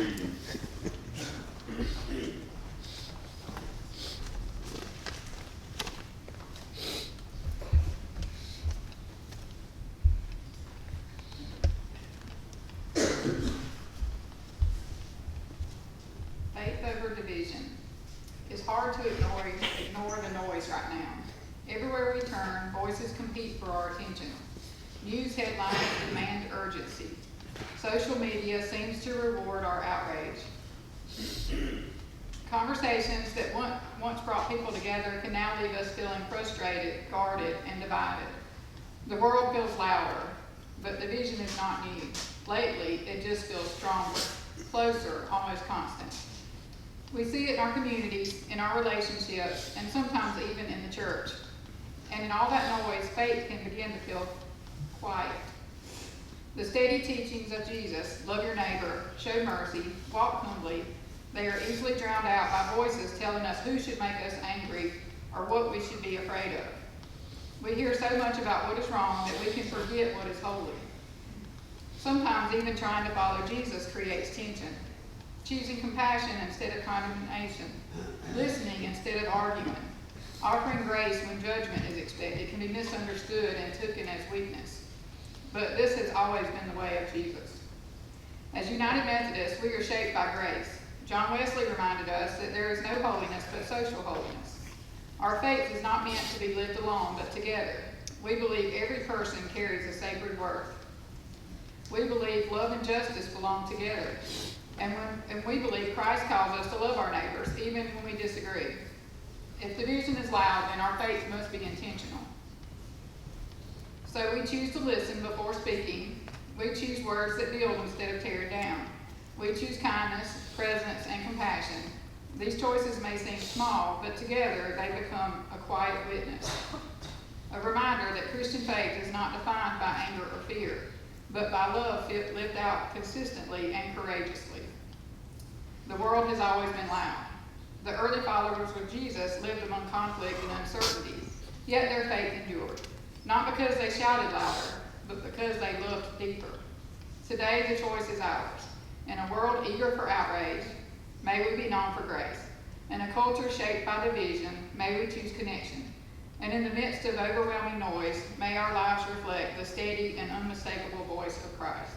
reading. Faith over division. It's hard to ignore the noise right now. Everywhere we turn, voices compete for our attention. News headlines demand urgency. Social media seems to reward our outrage. Conversations that once brought people together can now leave us feeling frustrated, guarded, and divided. The world feels louder, but division is not new. Lately, it just feels stronger, closer, almost constant. We see it in our communities, in our relationships, and sometimes even in the church. And in all that noise, faith can begin to feel quiet. The steady teachings of Jesus, love your neighbor, show mercy, walk humbly, they are easily drowned out by voices telling us who should make us angry or what we should be afraid of. We hear so much about what is wrong that we can forget what is holy. Sometimes even trying to follow Jesus creates tension. Choosing compassion instead of condemnation, listening instead of arguing, offering grace when judgment is expected can be misunderstood and taken as weakness. But this has always been the way of Jesus. As United Methodists, we are shaped by grace. John Wesley reminded us that there is no holiness but social holiness. Our faith is not meant to be lived alone but together. We believe every person carries a sacred worth. We believe love and justice belong together. And we believe Christ calls us to love our neighbors, even when we disagree. If division is loud, then our faith must be intentional. So we choose to listen before speaking. We choose words that build instead of tear down. We choose kindness, presence, and compassion. These choices may seem small, but together they become a quiet witness. A reminder that Christian faith is not defined by anger or fear, but by love lived out consistently and courageously. The world has always been loud. The early followers of Jesus lived among conflict and uncertainty, yet their faith endured. Not because they shouted louder, but because they loved deeper. Today the choice is ours. In a world eager for outrage, may we be known for grace. In a culture shaped by division, may we choose connection. And in the midst of overwhelming noise, may our lives reflect the steady and unmistakable voice of Christ.